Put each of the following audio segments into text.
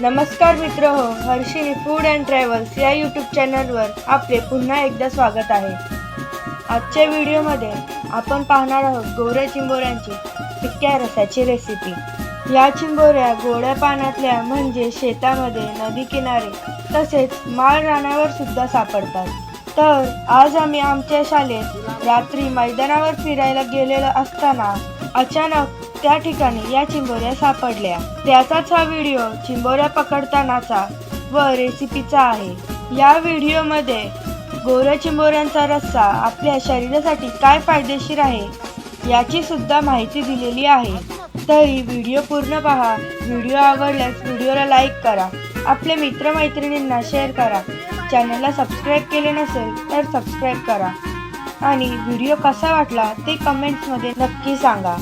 नमस्कार मित्र हो, हर्षिनी फूड अँड ट्रॅव्हल्स या यूट्यूब चॅनलवर आपले पुन्हा एकदा स्वागत आहे। आजच्या व्हिडिओमध्ये आपण पाहणार आहोत गोऱ्या चिंबोऱ्यांची फिक्क्या रसाची रेसिपी। या चिंबोऱ्या गोड्या पाण्यातल्या म्हणजे शेतामध्ये, नदी किनारे तसेच माळ रानावर सुद्धा सापडतात। तर आज आम्ही आमच्या शाळेत रात्री मैदानावर फिरायला गेलेलो असताना अचानक त्या ठिकाणी या चिंबोऱ्या सापडल्या। त्याचाच हा व्हिडिओ चिंबोऱ्या पकडतानाचा व रेसिपीचा आहे। या व्हिडिओमध्ये गोऱ्या चिंबोऱ्यांचा रस्सा आपल्या शरीरासाठी काय फायदेशीर आहे याची सुद्धा माहिती दिलेली आहे। तरी व्हिडिओ पूर्ण पहा। व्हिडिओ आवडल्यास व्हिडिओला लाईक करा, आपल्या मित्रमैत्रिणींना शेअर करा, चॅनलला सबस्क्राईब केले नसेल तर सबस्क्राईब करा आणि व्हिडिओ कसा वाटला ते कमेंट्समध्ये नक्की सांगा।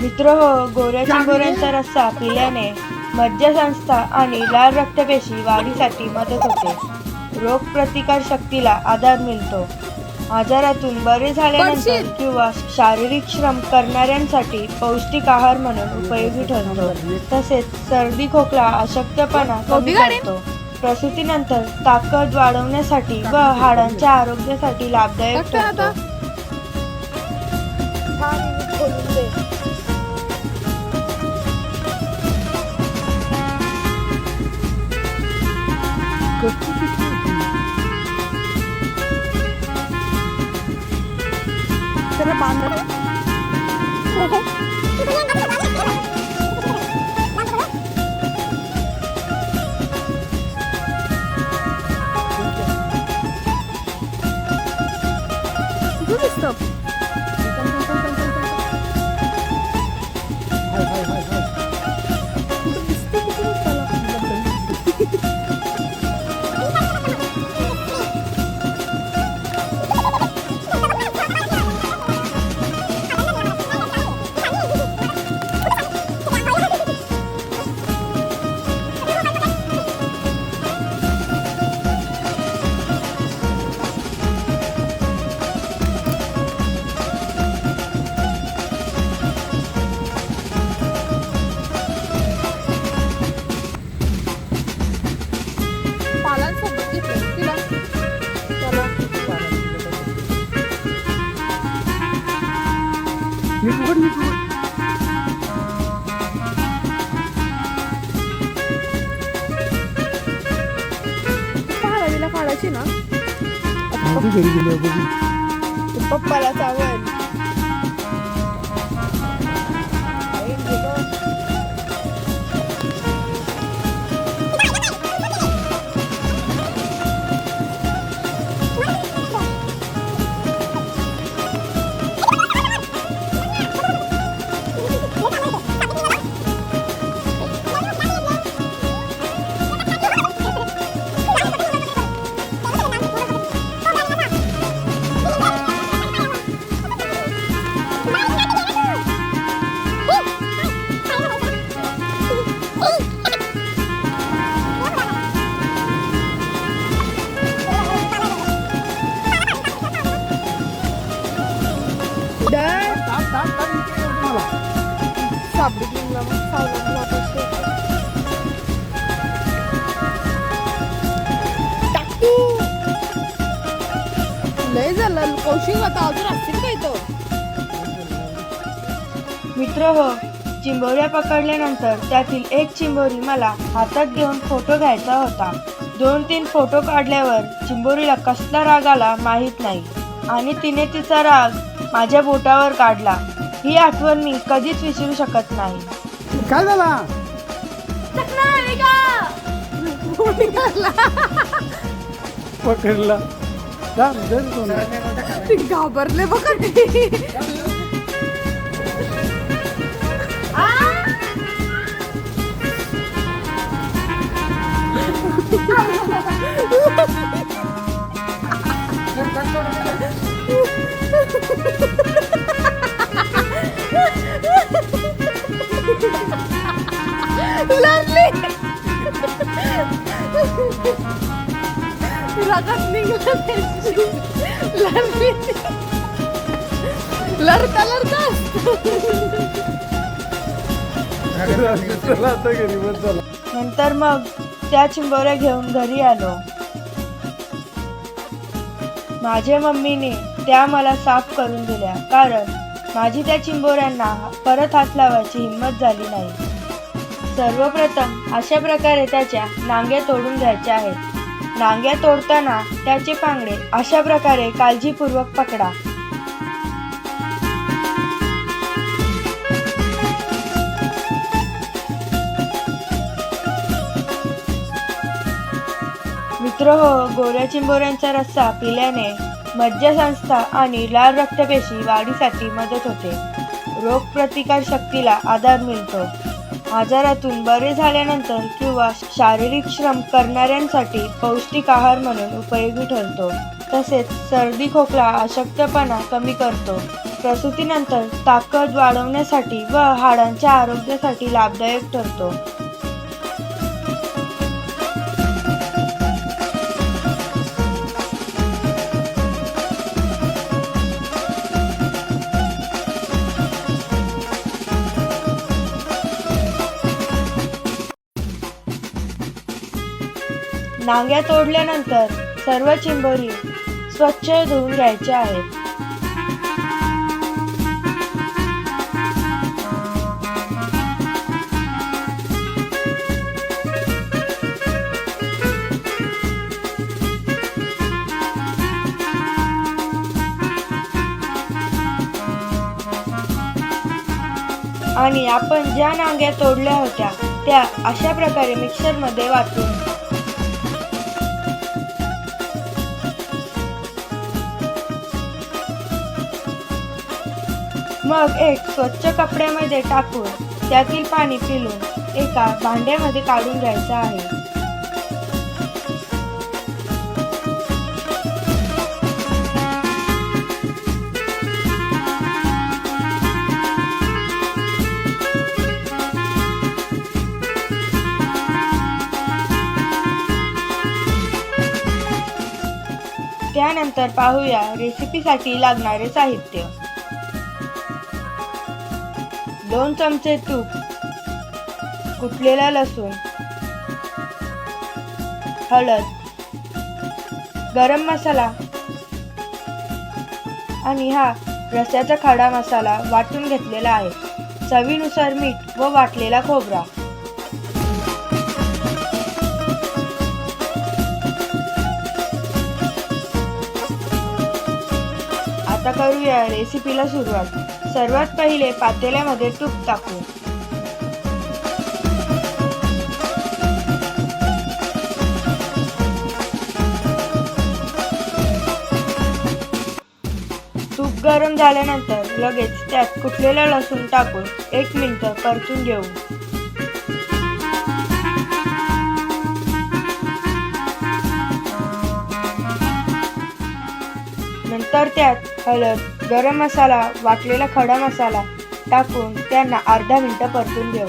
मित्र हो, गोऱ्या चिंबोऱ्यांचा रस्सा पिल्याने मज्जासंस्था आणि लाल रक्तपेशी वाढीसाठी मदत होते। रोग प्रतिकार शक्तीला आधार मिळतो। आजारातून बरे झाल्यानंतर किंवा शारीरिक श्रम करणाऱ्यांसाठी पौष्टिक आहार म्हणून उपयोगी ठरतो। तसेच सर्दी खोकला अशक्तपणा कमी करतो। प्रसूतीनंतर ताकद वाढवण्यासाठी व हाडांच्या आरोग्यासाठी लाभदायक ठरतो। काढायची ना पप्पाला चावल लय झालं कौशिक आता अजून असतील काय तो। मित्र हो, चिंबोऱ्या पकडल्यानंतर त्यातील एक चिंबोरी मला हातात घेऊन फोटो घ्यायचा होता। 2-3 फोटो काढल्यावर चिंबोरीला कसला राग आला माहित नाही आणि तिने तिचा राग माझ्या बोटावर काढला। ही आठवण मी कधीच विसरू शकत नाही। काय झाला? पकडला घाबरले बघा। लढता. नंतर मग त्या चिंबोऱ्या घेऊन घरी आलो. माझ्या मम्मीने त्या मला साफ करून दिल्या, कारण माझी त्या चिंबोऱ्यांना परत हात लावायची हिंमत झाली नाही. सर्वप्रथम अशा प्रकारे त्याच्या नांग्या तोडून घ्यायच्या आहेत. नांग्या तोडताना त्याचे पांगडे अशा प्रकारे काळजीपूर्वक पकडा. मित्रहो, गोऱ्या चिंबोऱ्यांचा रस्सा पिल्याने मज्जासंस्था आणि लाल रक्तपेशी वाढीसाठी मदत होते. रोगप्रतिकार शक्तीला आधार मिळतो. आजारातून बरे झाल्यानंतर किंवा शारीरिक श्रम करणाऱ्यांसाठी पौष्टिक आहार म्हणून उपयोगी ठरतो. तसेच सर्दी खोकला अशक्तपणा कमी करतो. प्रसूतीनंतर ताकद वाढवण्यासाठी व हाडांच्या आरोग्यासाठी लाभदायक ठरतो. नांग्या तोडल्यानंतर सर्व चिंबोरी स्वच्छ धुवून घ्यायच्या आहेत. आणि आपण ज्या नांग्या तोडल्या होत्या त्या अशा प्रकारे मिक्सरमध्ये वाटून मग एक स्वच्छ कपड्यामध्ये टाकून त्यातील पाणी पिळून एका भांड्यामध्ये काढून घ्यायचं आहे. त्यानंतर पाहूया रेसिपीसाठी लागणारे साहित्य. 2 चमचे तूप, कुटलेला लसूण, हळद, गरम मसाला आणि हा रस्स्याचा खडा मसाला वाटून घेतलेला आहे. चवीनुसार मीठ व वाटलेला खोबरा. आता करूया रेसिपीला सुरुवात. सर्वात पहिले पातेल्यामध्ये तूप टाकू. तूप गरम झाल्यानंतर लगेच त्यात कुटलेला लसूण टाकून 1 मिनिट परतून घेऊ. नंतर त्यात हळद, गरम मसाला, वाटलेला खडा मसाला टाकून त्यांना अर्धा मिनिट परतून घेऊ.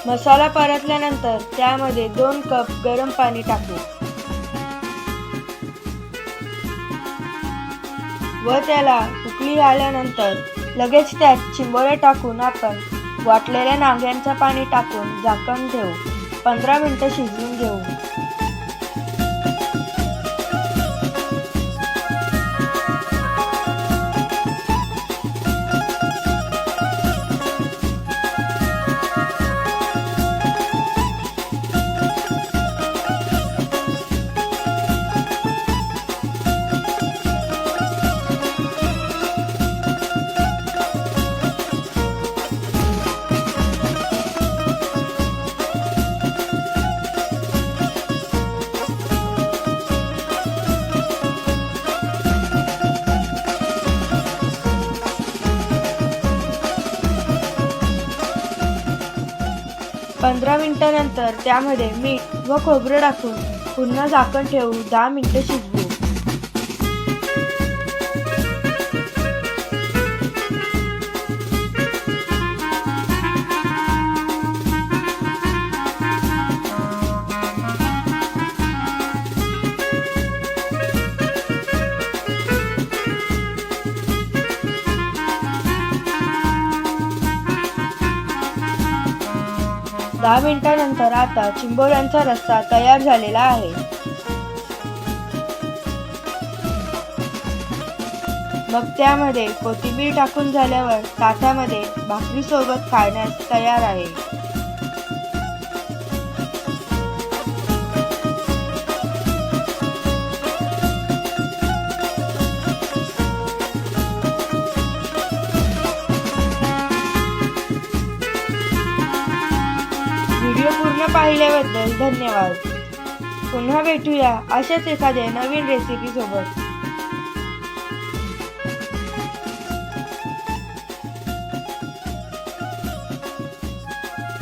मसाला परतल्यानंतर त्यामध्ये 2 कप गरम पाणी टाकू व त्याला उकळी आल्यानंतर लगेच त्यात चिंबोऱ्या टाकून आपण वाटलेल्या नांग्यांचं पाणी टाकून झाकण ठेवू. 15 मिनिटं शिजवून घेऊ. पंधरा मिनिटानंतर त्यामध्ये मीठ व खोबरं टाकून पुन्हा झाकण ठेवून 10 मिनिटे शिजवू. दहा मिनिटांनंतर आता चिंबोऱ्यांचा रस्सा तयार झालेला आहे. मग त्यामध्ये कोथिंबीर टाकून झाल्यावर ताटामध्ये भाकरीसोबत खाण्यास तयार आहे. व्हिडिओ पूर्ण पाहिल्याबद्दल धन्यवाद. पुन्हा भेटूया अशाच एखाद्या नवीन रेसिपी सोबत.